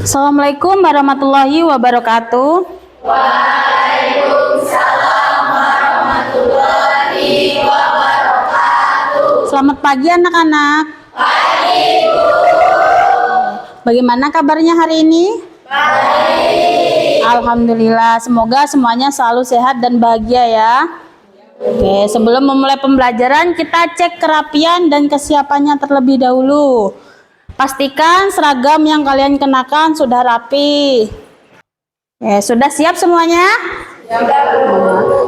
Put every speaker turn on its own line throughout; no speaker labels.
Assalamualaikum warahmatullahi wabarakatuh.
Waalaikumsalam warahmatullahi wabarakatuh.
Selamat pagi anak-anak.
Pagi, Bu.
Bagaimana kabarnya hari ini?
Baik.
Alhamdulillah, semoga semuanya selalu sehat dan bahagia ya. Oke, sebelum memulai pembelajaran kita cek kerapian dan kesiapannya terlebih dahulu. Pastikan seragam yang kalian kenakan sudah rapi. Sudah siap semuanya?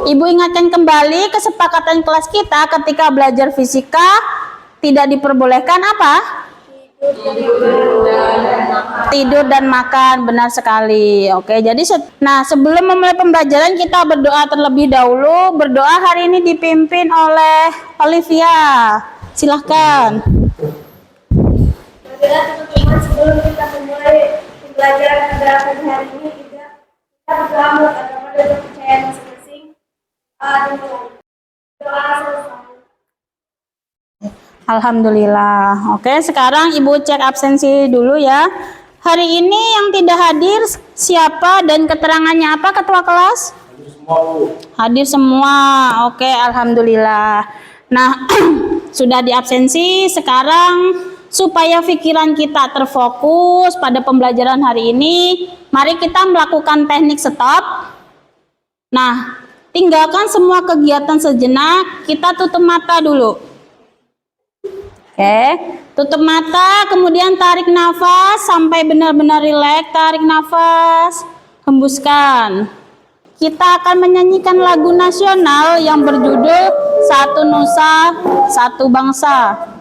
Ibu ingatkan kembali kesepakatan kelas kita ketika belajar fisika tidak diperbolehkan apa? Tidur dan makan. Benar sekali. Oke, jadi sebelum memulai pembelajaran kita berdoa terlebih dahulu. Berdoa hari ini dipimpin oleh Olivia. Silahkan.
Teman-teman, sebelum kita memulai pembelajaran pada pagi hari ini, kita berdoa kepada kepercayaan masing-masing dan doa selesai.
Alhamdulillah. Oke, sekarang Ibu cek absensi dulu ya. Hari ini yang tidak hadir siapa dan keterangannya apa, Ketua kelas?
Hadir semua, Bu.
Hadir semua. Oke, alhamdulillah. Nah, sudah di absensi. Sekarang supaya pikiran kita terfokus pada pembelajaran hari ini, mari kita melakukan teknik stop. Nah, tinggalkan semua kegiatan sejenak, kita tutup mata dulu. Oke, tutup mata, kemudian tarik nafas sampai benar-benar rileks, tarik nafas, hembuskan. Kita akan menyanyikan lagu nasional yang berjudul Satu Nusa, Satu Bangsa.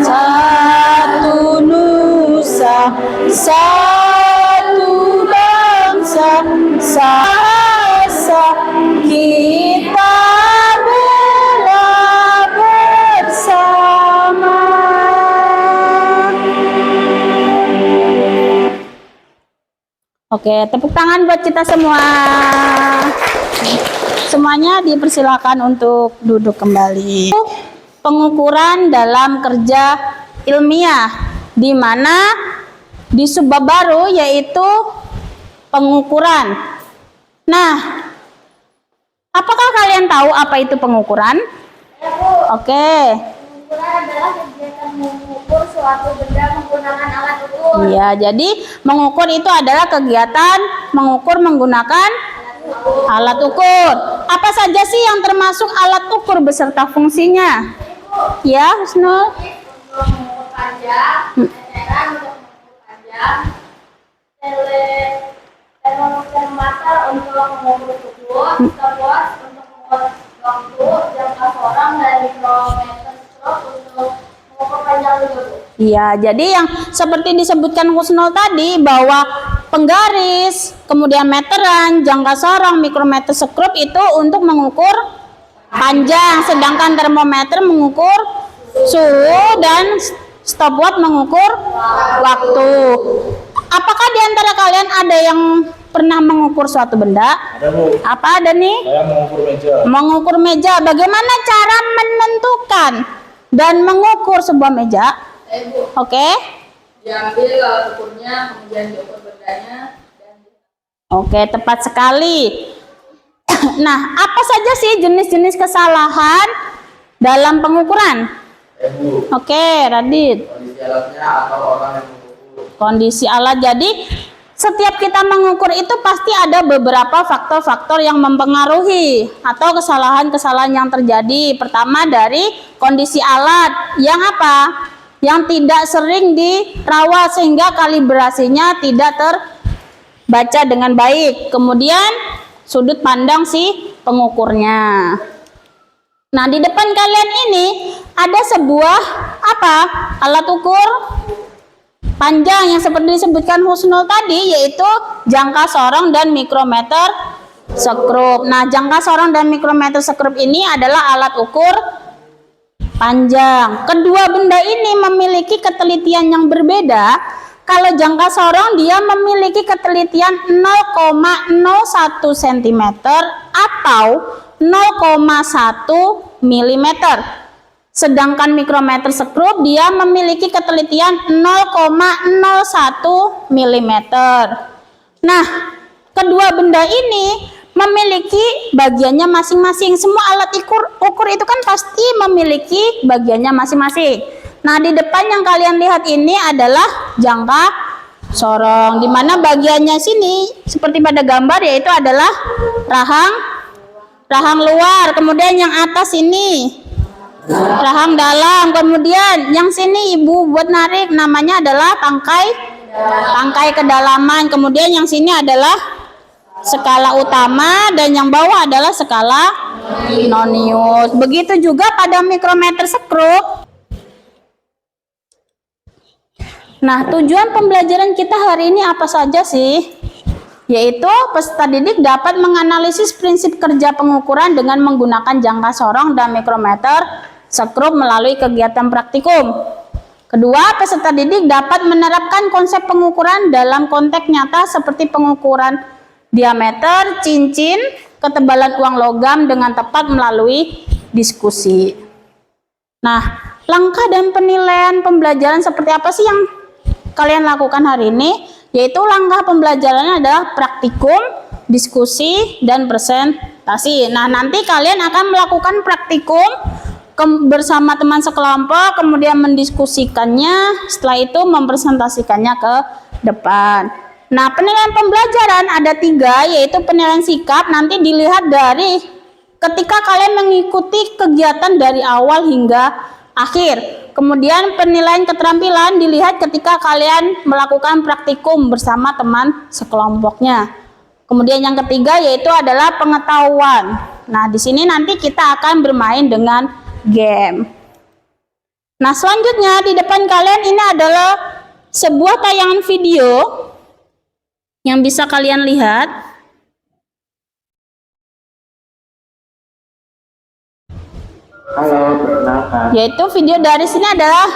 Satu nusa, satu bangsa, sasa kita bela bersama. Oke, tepuk tangan buat kita semua. Semuanya dipersilakan untuk duduk kembali. Pengukuran dalam kerja ilmiah, di mana di subbab baru yaitu pengukuran. Nah, apakah kalian tahu apa itu pengukuran?
Ya, Bu.
Oke.
Pengukuran adalah kegiatan mengukur suatu benda menggunakan alat ukur.
Iya, jadi mengukur itu adalah kegiatan mengukur menggunakan alat ukur. Apa saja sih yang termasuk alat ukur beserta fungsinya? Ya, Husnul.
Untuk mengukur panjang, meteran untuk mengukur panjang, termometer untuk mengukur suhu, stopwatch untuk mengukur waktu, jangka sorong, dan mikrometer untuk mengukur panjang dulu.
Iya, jadi yang seperti disebutkan Husnul tadi bahwa penggaris, kemudian meteran, jangka sorong, mikrometer skrup itu untuk mengukur panjang, sedangkan termometer mengukur suhu dan stopwatch mengukur waktu. Apakah di antara kalian ada yang pernah mengukur suatu benda?
Ada, Bu.
Apa ada nih?
Saya mengukur meja.
Mengukur meja. Bagaimana cara menentukan dan mengukur sebuah meja? Oke.
Diambil alat ukurnya, kemudian diukur bendanya.
Oke, tepat sekali. Nah, apa saja sih jenis-jenis kesalahan dalam pengukuran?
Bu.
Oke, Radit.
Kondisi alatnya atau orang yang mengukur.
Kondisi alat. Jadi, setiap kita mengukur itu pasti ada beberapa faktor-faktor yang mempengaruhi atau kesalahan-kesalahan yang terjadi. Pertama dari kondisi alat yang apa? Yang tidak sering dirawat sehingga kalibrasinya tidak terbaca dengan baik. Kemudian sudut pandang si pengukurnya. Nah, di depan kalian ini ada sebuah apa? Alat ukur panjang yang seperti disebutkan Husnul tadi, yaitu jangka sorong dan mikrometer skrup. Nah, jangka sorong dan mikrometer skrup ini adalah alat ukur panjang. Kedua benda ini memiliki ketelitian yang berbeda Kalau jangka sorong dia memiliki ketelitian 0,01 cm atau 0,1 mm. Sedangkan mikrometer sekrup dia memiliki ketelitian 0,01 mm. Nah, kedua benda ini memiliki bagiannya masing-masing. Semua alat ukur itu kan pasti memiliki bagiannya masing-masing. Nah, di depan yang kalian lihat ini adalah jangka sorong, di mana bagiannya sini seperti pada gambar yaitu adalah rahang luar. Kemudian yang atas ini rahang dalam. Kemudian yang sini ibu buat narik namanya adalah tangkai kedalaman. Kemudian yang sini adalah skala utama dan yang bawah adalah skala nonius. Begitu juga pada mikrometer sekrup. Nah, tujuan pembelajaran kita hari ini apa saja sih? Yaitu peserta didik dapat menganalisis prinsip kerja pengukuran dengan menggunakan jangka sorong dan mikrometer sekrup melalui kegiatan praktikum. Kedua, peserta didik dapat menerapkan konsep pengukuran dalam konteks nyata seperti pengukuran diameter cincin, ketebalan uang logam dengan tepat melalui diskusi. Nah, langkah dan penilaian pembelajaran seperti apa sih yang kalian lakukan hari ini? Yaitu langkah pembelajarannya adalah praktikum, diskusi, dan presentasi. Nah, nanti kalian akan melakukan praktikum bersama teman sekelompok, kemudian mendiskusikannya, setelah itu mempresentasikannya ke depan. Nah, penilaian pembelajaran ada 3, yaitu penilaian sikap, nanti dilihat dari ketika kalian mengikuti kegiatan dari awal hingga akhir. Kemudian penilaian keterampilan dilihat ketika kalian melakukan praktikum bersama teman sekelompoknya. Kemudian yang ketiga yaitu adalah pengetahuan. Nah, di sini nanti kita akan bermain dengan game. Nah, selanjutnya di depan kalian ini adalah sebuah tayangan video yang bisa kalian lihat.
Halo, perkenalkan.
Yaitu video dari sini adalah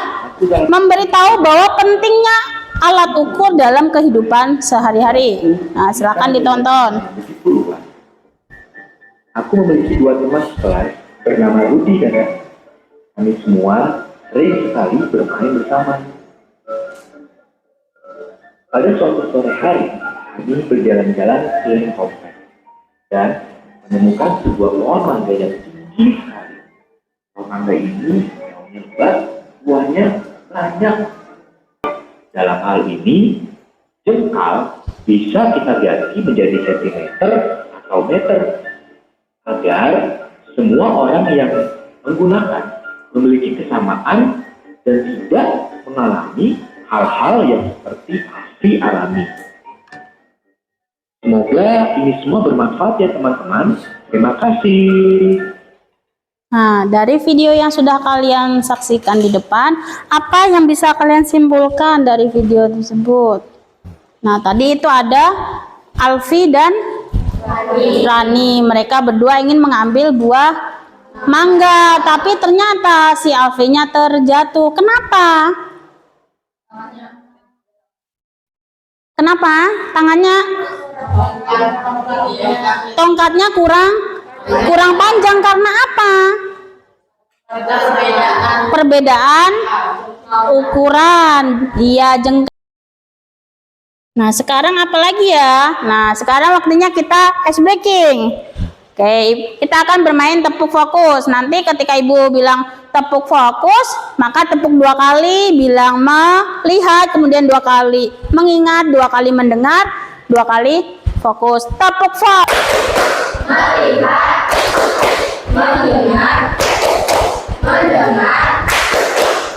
memberitahu bahwa pentingnya alat ukur dalam kehidupan sehari-hari. Nah, silakan ditonton.
Aku memiliki 2 teman sekelas bernama Rudi dan Ernest. Kami semua sering sekali bermain bersama. Pada suatu sore hari, kami berjalan-jalan keliling kompleks dan menemukan sebuah pohon mangga yang tinggi sekali. Pohon mangga ini daunnya lebat, buahnya banyak. Dalam hal ini, jengkal bisa kita ganti menjadi sentimeter atau meter agar semua orang yang menggunakan memiliki kesamaan dan tidak mengalami hal-hal yang seperti aksi alami. Semoga ini semua bermanfaat ya teman-teman. Terima kasih.
Nah, dari video yang sudah kalian saksikan di depan, apa yang bisa kalian simpulkan dari video tersebut? Nah, tadi itu ada Alfi dan Rani. Mereka berdua ingin mengambil buah mangga, tapi ternyata si Alfinya terjatuh. Kenapa? Kenapa? Tangannya, tongkatnya kurang panjang karena apa? Perbedaan ukuran. Iya, jengkal. Nah, sekarang apa lagi ya? Nah, sekarang waktunya kita ice breaking. Oke, kita akan bermain tepuk fokus. Nanti ketika ibu bilang tepuk fokus, maka tepuk 2 kali, bilang melihat, kemudian 2 kali mengingat, 2 kali mendengar, 2 kali fokus. Tepuk fokus. Melihat, mengingat, mendengar,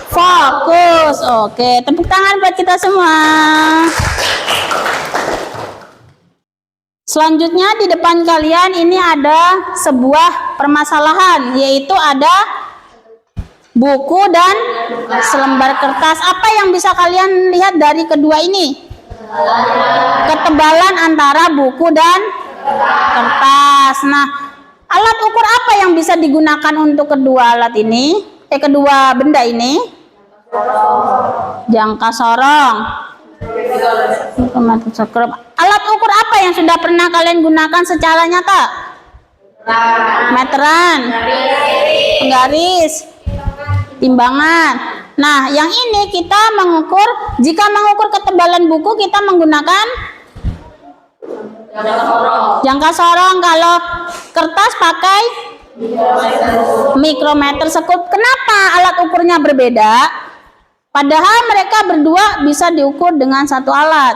fokus. Oke, tepuk tangan buat kita semua. Selanjutnya di depan kalian ini ada sebuah permasalahan, yaitu ada buku dan selembar kertas. Apa yang bisa kalian lihat dari kedua ini? Ketebalan antara buku dan kertas. Nah, alat ukur apa yang bisa digunakan untuk kedua alat ini? Kedua benda ini? Jangka sorong. Mikrometer sekrup. Alat ukur apa yang sudah pernah kalian gunakan secara nyata? Meteran, penggaris, timbangan. Nah, yang ini kita mengukur, jika mengukur ketebalan buku kita menggunakan jangka sorong. Kalau kertas pakai mikrometer sekrup. Kenapa alat ukurnya berbeda? Padahal mereka berdua bisa diukur dengan satu alat.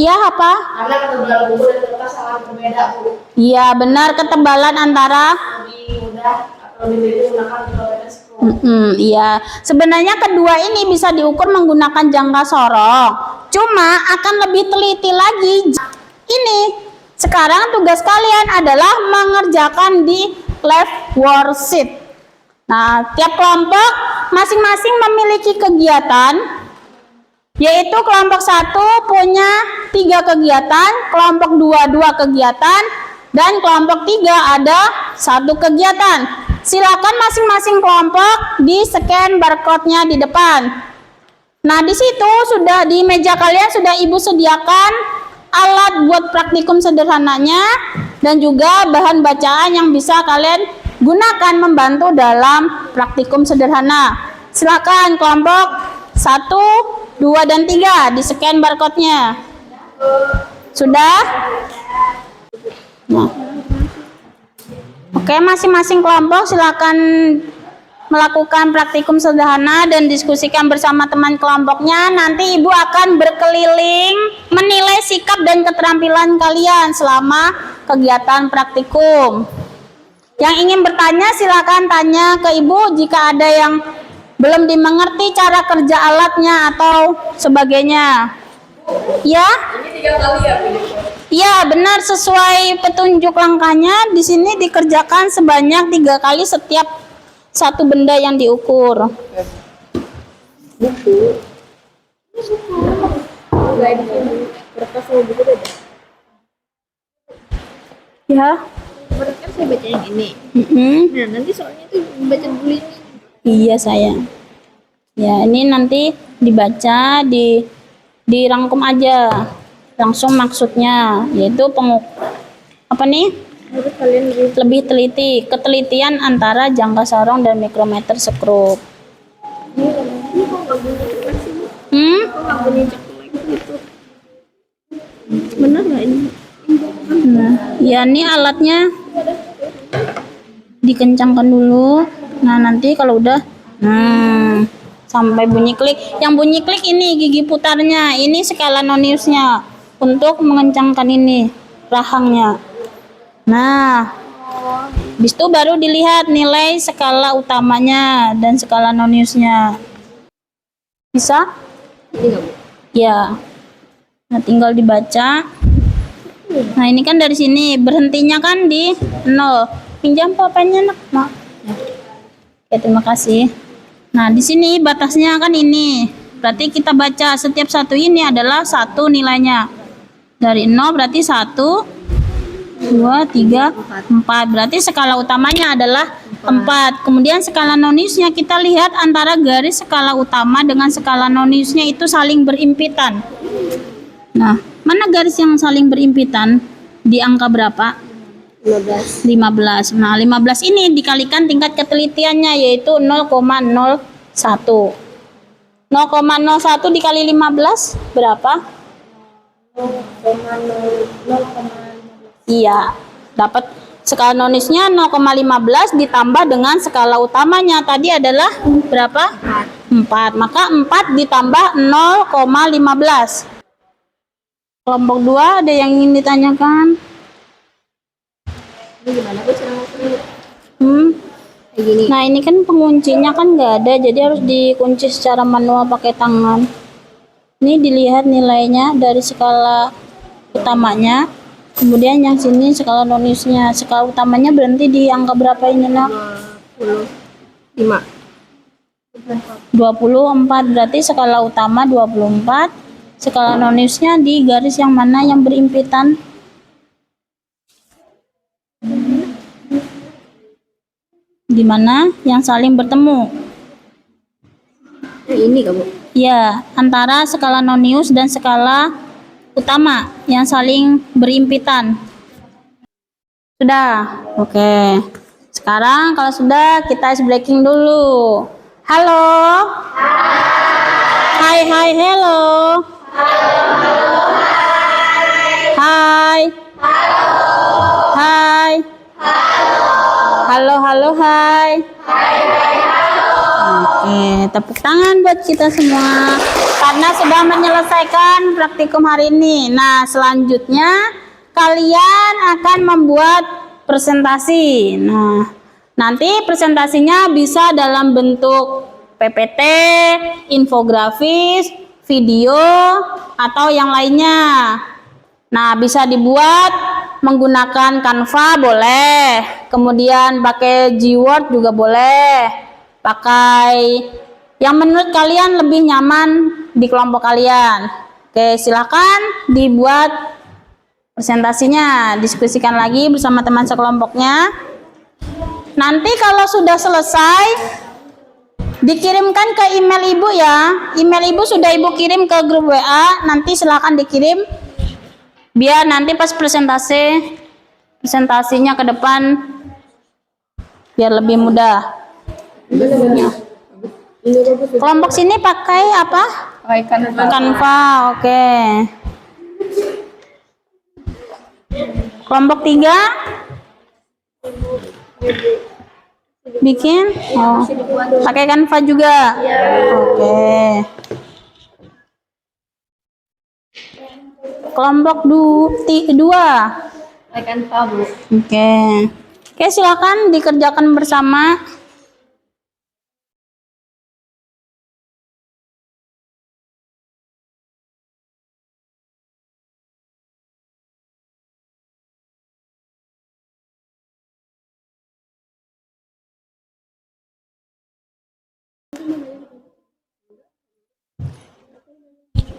Iya apa?
Karena ketebalan buku dan kertas sangat berbeda, Bu.
Iya benar, ketebalan antara
Lebih mudah atau lebih teliti menggunakan mikrometer sekrup.
Iya, sebenarnya kedua ini bisa diukur menggunakan jangka sorong. Cuma akan lebih teliti lagi. Ini sekarang tugas kalian adalah mengerjakan di lab worksheet. Nah, tiap kelompok masing-masing memiliki kegiatan, yaitu kelompok 1 punya 3 kegiatan, kelompok 2 2 kegiatan, dan kelompok 3 ada 1 kegiatan. Silakan masing-masing kelompok di-scan barcode-nya di depan. Nah, di situ sudah di meja kalian sudah Ibu sediakan alat buat praktikum sederhananya dan juga bahan bacaan yang bisa kalian gunakan membantu dalam praktikum sederhana. Silakan kelompok 1, 2, dan 3 di-scan barcode-nya. Sudah? Nah. Oke, masing-masing kelompok silakan melakukan praktikum sederhana dan diskusikan bersama teman kelompoknya. Nanti Ibu akan berkeliling menilai sikap dan keterampilan kalian selama kegiatan praktikum. Yang ingin bertanya silakan tanya ke Ibu jika ada yang belum dimengerti cara kerja alatnya atau sebagainya. Ya?
Ini 3 kali ya, Bu?
Ya, benar, sesuai petunjuk langkahnya di sini dikerjakan sebanyak 3 kali setiap satu benda yang diukur. Ya.
Kemarin kan saya baca yang ini. Nah, nanti soalnya tuh baca dulu ini.
Iya sayang. Ya, ini nanti dibaca, dirangkum aja. Langsung maksudnya, yaitu apa nih?
Harus kalian
Lebih teliti, ketelitian antara jangka sorong dan mikrometer sekrup.
ini kok nggak bunyi ceklek sih, Bu? Kok nggak bunyi ceklek gitu? Benar nggak ini?
Nah, ya ini alatnya dikencangkan dulu. Nah, nanti kalau udah sampai bunyi klik. Yang bunyi klik ini gigi putarnya. Ini skala noniusnya untuk mengencangkan ini rahangnya. Nah, habis itu baru dilihat nilai skala utamanya dan skala noniusnya. Bisa?
Ini nggak, Bu?
Ya. Nah, tinggal dibaca. Nah, ini kan dari sini berhentinya kan di 0. Pinjam papanya, Nak. Nah. Oke, terima kasih. Nah, di sini batasnya kan ini. Berarti kita baca setiap satu ini adalah 1 nilainya. Dari 0 berarti 1, 2, 3, 4. Berarti skala utamanya adalah 4. Kemudian skala noniusnya kita lihat antara garis skala utama dengan skala noniusnya itu saling berimpitan. Nah, mana garis yang saling berimpitan? Di angka berapa? 15. Nah, 15 ini dikalikan tingkat ketelitiannya yaitu 0,01. 0,01 dikali 15 berapa? Iya, dapat skala noniusnya 0,15 ditambah dengan skala utamanya tadi adalah berapa? 4. Maka 4 ditambah 0,15. Kelompok 2 ada yang ingin ditanyakan?
Ini gimana, Bu, cara ngukurnya? Kayak gini.
Nah, ini kan penguncinya kan nggak ada, jadi harus dikunci secara manual pakai tangan. Ini dilihat nilainya dari skala utamanya, kemudian yang sini skala noniusnya. Skala utamanya berhenti di angka berapa ini, Nak?
25.
24, berarti skala utama 24. Skala noniusnya di garis yang mana yang berimpitan? Di mana yang saling bertemu?
Yang ini, Kak, Bu?
Ya, antara skala nonius dan skala utama yang saling berimpitan. Sudah? Oke. Sekarang kalau sudah, kita ice breaking dulu. Halo? Hai, hai, hello. Hai. Hai. Halo, halo, hai. Oke, tepuk tangan buat kita semua karena sudah menyelesaikan praktikum hari ini. Nah, selanjutnya kalian akan membuat presentasi. Nah, nanti presentasinya bisa dalam bentuk PPT, infografis, video, atau yang lainnya. Nah, bisa dibuat menggunakan Canva boleh, kemudian pakai Gword juga boleh, pakai yang menurut kalian lebih nyaman di kelompok kalian. Oke, silakan dibuat presentasinya, diskusikan lagi bersama teman sekelompoknya. Nanti kalau sudah selesai, dikirimkan ke email ibu ya. Email ibu sudah ibu kirim ke grup WA, nanti silakan dikirim. Biar nanti pas presentasinya ke depan biar lebih mudah. Kelompok sini pakai apa?
Pakai Canva.
Canva, oke. Kelompok 3 bikin pakai Canva juga. Oke. Kelompok 2
Pakai Canva, Bu.
oke. Oke, silakan dikerjakan bersama.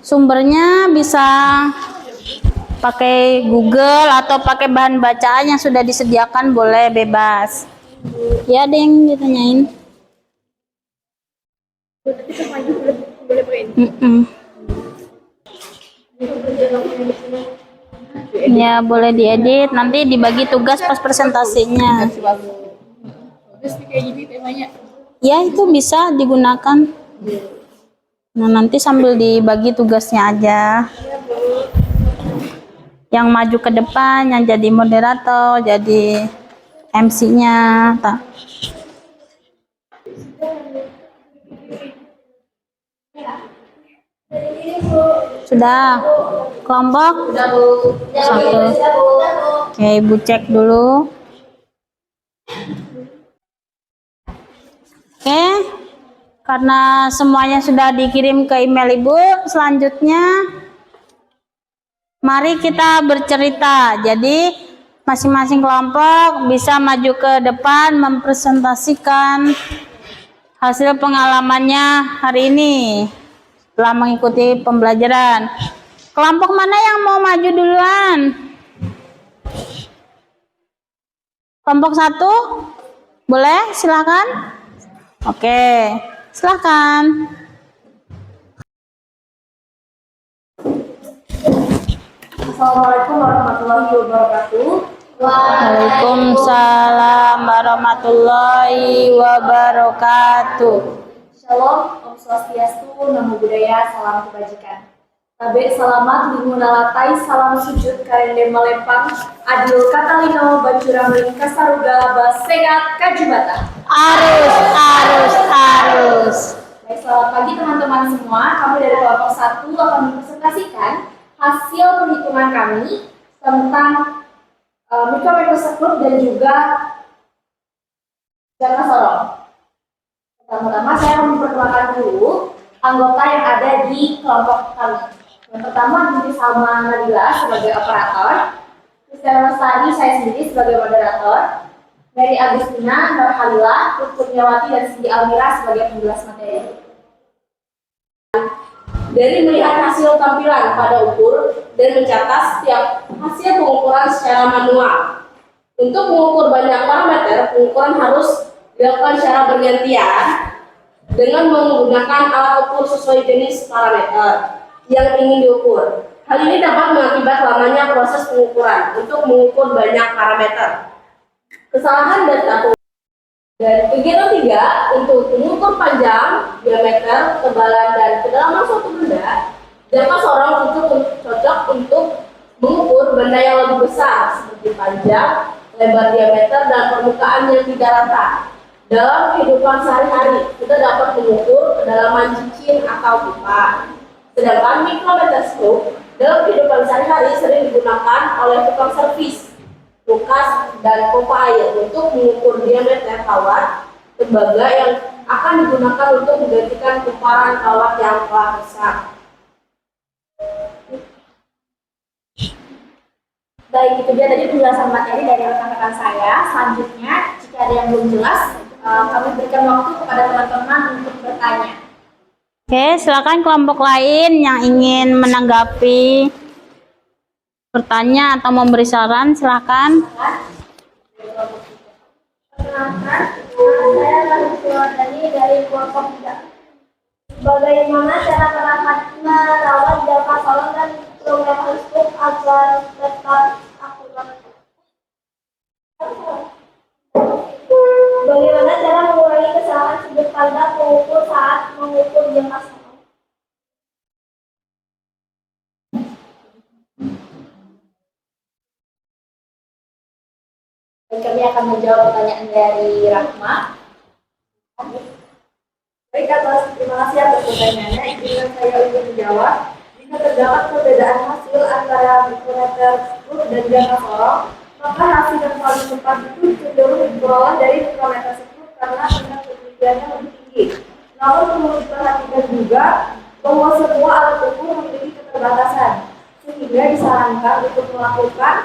Sumbernya bisa pakai Google atau pakai bahan bacaan yang sudah disediakan, boleh, bebas. Ya, ada yang ditanyain. Ya, boleh diedit, nanti dibagi tugas pas presentasinya.
Terus kayak gini temanya.
Ya, itu bisa digunakan. Nah, nanti sambil dibagi tugasnya aja. Yang maju ke depan, yang jadi moderator, jadi MC-nya. Sudah? Kelompok? Satu. Oke, ibu cek dulu. Oke. Karena semuanya sudah dikirim ke email ibu, selanjutnya mari kita bercerita. Jadi masing-masing kelompok bisa maju ke depan mempresentasikan hasil pengalamannya hari ini setelah mengikuti pembelajaran. Kelompok mana yang mau maju duluan? Kelompok 1? Boleh, silakan. Oke. Silakan.
Assalamualaikum warahmatullahi wabarakatuh.
Waalaikumsalam warahmatullahi wabarakatuh.
Shalom, Om Swastiastu, Namo Buddhaya, salam kebajikan. Tabe selamat limunalatai, salam sujud karende malempang, adil katalino bacurang lingkas sarugala basegat kajubata.
Arus.
Baik, selamat pagi teman-teman semua. Kami dari kelompok 1 akan mempresentasikan hasil perhitungan kami tentang Mikro dan juga Jaka Sorong. Pertama-tama saya memperkenalkan dulu anggota yang ada di kelompok kami. Yang pertama Binti Salma Nabila sebagai operator, Christian Rosani saya sendiri sebagai moderator, Mary Agustina, Nur Halila, Kurniawati dan Siti Almira sebagai penjelas materi. Dari melihat hasil tampilan pada ukur dan mencatat setiap hasil pengukuran secara manual. Untuk mengukur banyak parameter, pengukuran harus dilakukan secara bergantian dengan menggunakan alat ukur sesuai jenis parameter yang ingin diukur. Hal ini dapat mengakibat lamanya proses pengukuran untuk mengukur banyak parameter. Kesalahan dan tahun. Dan kegiatan 3, untuk mengukur panjang, diameter, ketebalan, dan kedalaman suatu benda, jangka sorong cocok untuk mengukur benda yang lebih besar seperti panjang, lebar, diameter, dan permukaan yang tidak rata. Dalam kehidupan sehari-hari, kita dapat mengukur kedalaman cincin atau pipa. Sedangkan mikrometerskop dalam kehidupan sehari-hari sering digunakan oleh tukang servis, lukas, dan pompa air untuk mengukur diameter kawat tembaga yang akan digunakan untuk menggantikan kumparan kawat yang telah rusak.
Baik, itu dia tadi penjelasan materi dari rekan-rekan saya. Selanjutnya, jika ada yang belum jelas, kami berikan waktu kepada teman-teman untuk bertanya.
Oke, silakan kelompok lain yang ingin menanggapi, bertanya atau memberi saran, silakan.
Perkenalkan, saya Rahmi dari kelompok 3. Bagaimana cara merawat jangka sorong dan mikrometerskop agar tetap akurat? Bagaimana cara mengurangi kesalahan sudut pandang pengukur saat mengukur jangka sorong? Kami akan menjawab pertanyaan dari Rahma. Baik, atas terima kasih atas pertanyaannya. Izinkan saya untuk menjawab. Jika terdapat perbedaan hasil antara mikrometerskop dan jangka sorong, maka hasil yang paling tepat itu cenderung diperoleh dari mikrometerskop karena tingkat penelitiannya lebih tinggi. Namun perlu diperhatikan juga bahwa semua alat ukur memiliki keterbatasan, sehingga disarankan untuk melakukan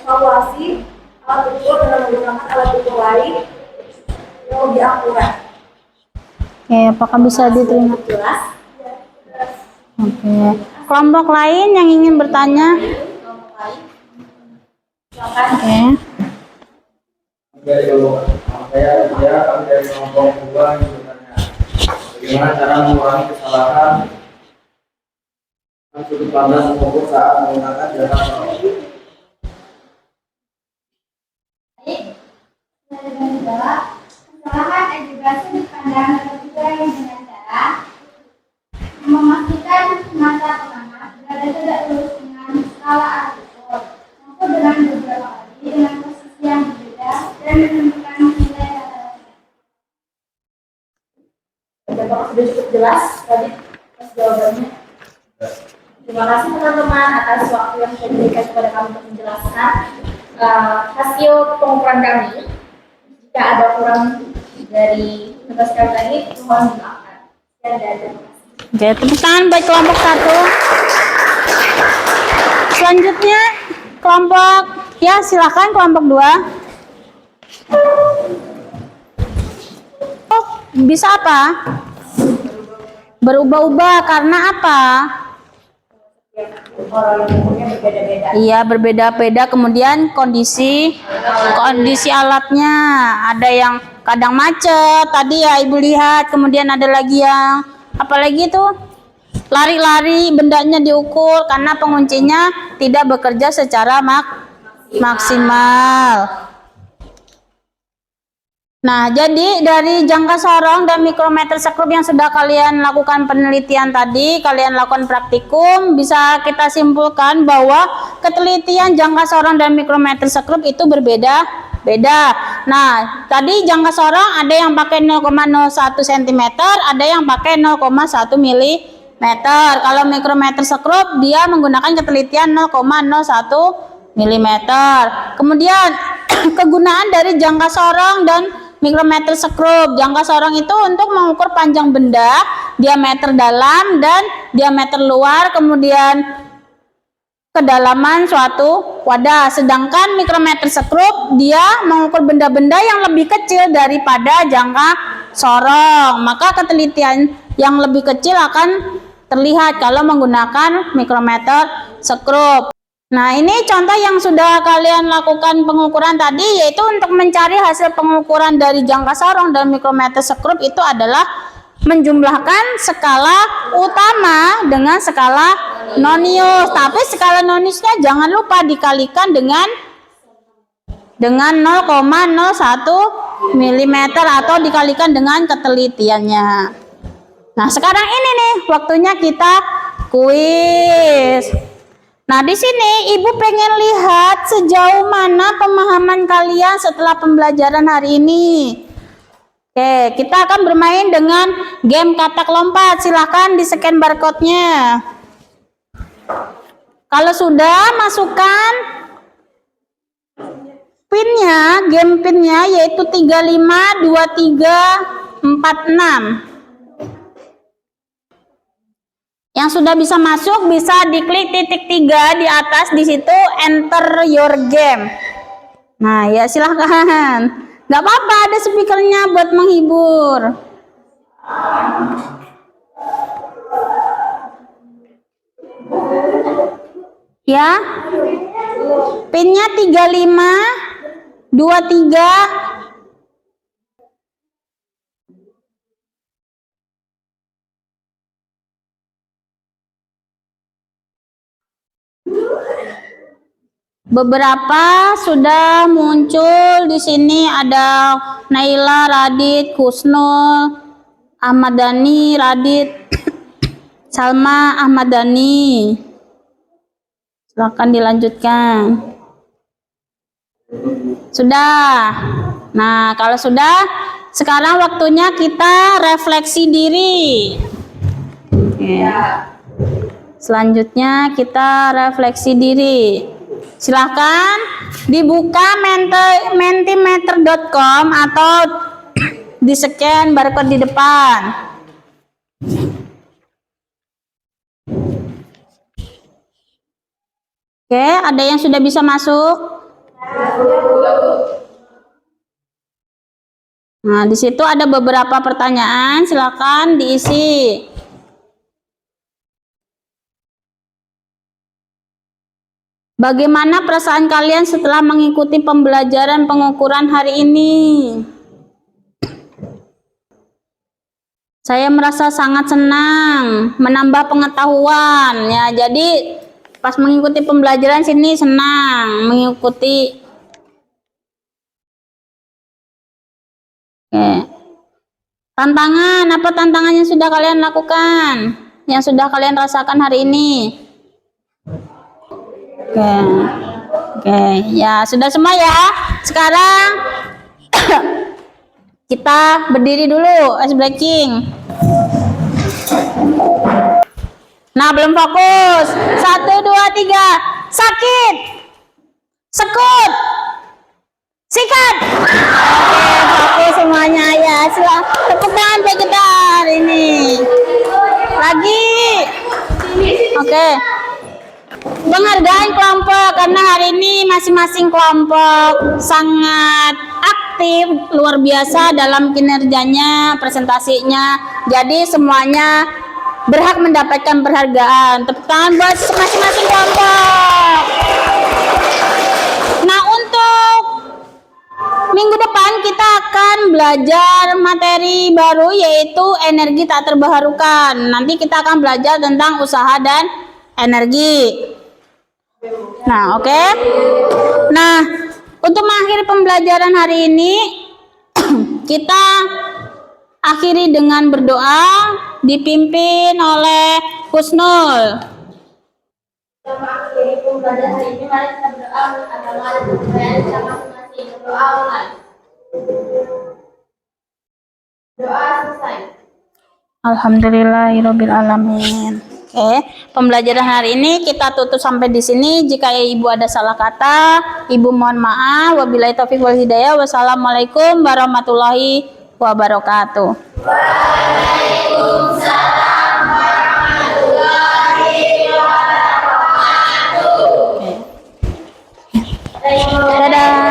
evaluasi alat ukur dengan menggunakan alat ukur lain yang lebih akurat.
Oke, apakah bisa diterima?
Jelas?
Oke, kelompok lain yang ingin bertanya?
Kelompok lain? Silakan.
Oke.
Dari kelompok kami dari kelompok 2 yang bertanya, bagaimana cara mengurangi kesalahan sudut pandang mengukur saat menggunakan jangka sorong?
Kesalahan juga sudut pandang terbuka dengan cara memastikan mata pengamat berada tidak lurus dengan skala alat ukur, maupun dengan beberapa kali dengan posisi yang berbeda dan menentukan nilai rata-rata.
Apakah sudah cukup jelas tadi jawabannya? Terima kasih teman-teman atas waktu yang sudah diberikan kepada kami untuk menjelaskan hasil pengukuran kami. Jika ada kurang dari tugas kami tadi, mohon dimaafkan. Sekian dan terima kasih.
Oke, tepuk tangan buat kelompok 1. Selanjutnya kelompok, ya silakan kelompok 2. Oh, bisa apa? Berubah-ubah karena apa?
Orang yang umurnya berbeda-beda.
Iya, berbeda-beda. Kemudian kondisi alatnya, ada yang kadang macet tadi ya Ibu lihat, kemudian ada lagi yang apalagi tuh lari-lari, bendanya diukur karena penguncinya tidak bekerja secara maksimal. Nah, jadi dari jangka sorong dan mikrometerskop yang sudah kalian lakukan penelitian tadi, kalian lakukan praktikum, bisa kita simpulkan bahwa ketelitian jangka sorong dan mikrometerskop itu berbeda-beda. Nah, tadi jangka sorong ada yang pakai 0,01 cm, ada yang pakai 0,1 mm. Kalau mikrometerskop dia menggunakan ketelitian 0,01 mm. Kemudian kegunaan dari jangka sorong dan mikrometerskop. Jangka sorong itu untuk mengukur panjang benda, diameter dalam dan diameter luar, kemudian kedalaman suatu wadah. Sedangkan mikrometerskop dia mengukur benda-benda yang lebih kecil daripada jangka sorong. Maka ketelitian yang lebih kecil akan terlihat kalau menggunakan mikrometerskop. Nah, ini contoh yang sudah kalian lakukan pengukuran tadi, yaitu untuk mencari hasil pengukuran dari jangka sorong dan mikrometer sekrup itu adalah menjumlahkan skala utama dengan skala nonius. Tapi skala noniusnya jangan lupa dikalikan dengan 0,01 mm atau dikalikan dengan ketelitiannya. Nah, sekarang ini nih waktunya kita kuis. Nah, di sini Ibu pengen lihat sejauh mana pemahaman kalian setelah pembelajaran hari ini. Oke, kita akan bermain dengan game katak lompat. Silahkan di-scan barcode-nya. Kalau sudah, masukkan pinnya, game pinnya yaitu 352346. Yang sudah bisa masuk bisa diklik titik 3 di atas, di situ enter your game. Nah, ya silahkan. Nggak apa-apa, ada speakernya buat menghibur. Ya, pinnya 3523. Beberapa sudah muncul di sini, ada Naila, Radit, Kusnul, Ahmad Dhani, Radit, Salma, Ahmad Dhani. Silakan dilanjutkan. Sudah. Nah, kalau sudah, sekarang waktunya kita refleksi diri. Oke. Selanjutnya kita refleksi diri. Silahkan dibuka mentimeter.com atau di-scan barcode di depan. Oke, ada yang sudah bisa masuk? Nah, di situ ada beberapa pertanyaan, silakan diisi. Bagaimana perasaan kalian setelah mengikuti pembelajaran pengukuran hari ini? Saya merasa sangat senang, menambah pengetahuan ya. Jadi pas mengikuti pembelajaran sini senang mengikuti. Oke. Tantangan, apa tantangan yang sudah kalian lakukan? Yang sudah kalian rasakan hari ini? Oke, ya sudah semua ya. Sekarang kita berdiri dulu, ice breaking. Nah, belum fokus. 1, 2, 3. Sakit. Sekut. Sikat. Oke, fokus semuanya ya. Silakan tepuk tangan bagi kita hari ini. Lagi. Oke. Penghargaan kelompok, karena hari ini masing-masing kelompok sangat aktif, luar biasa dalam kinerjanya, presentasinya. Jadi semuanya berhak mendapatkan penghargaan. Tepuk tangan buat masing-masing kelompok. Nah, untuk minggu depan kita akan belajar materi baru, yaitu energi tak terbarukan. Nanti kita akan belajar tentang usaha dan energi. Nah, oke. Nah, untuk mengakhiri pembelajaran hari ini kita akhiri dengan berdoa dipimpin oleh Kusnul.
Kita mengakhiri pembelajaran hari ini, mari kita berdoa agama dan kepercayaan kita masing-masing. Berdoa mulai. Doa selesai.
Alhamdulillahirabbil alamin. Oke, pembelajaran hari ini kita tutup sampai di sini. Jika Ibu ada salah kata, Ibu mohon maaf. Wabillahi taufiq wal hidayah. Wassalamualaikum warahmatullahi wabarakatuh.
Waalaikumsalam warahmatullahi wabarakatuh.
Dadah.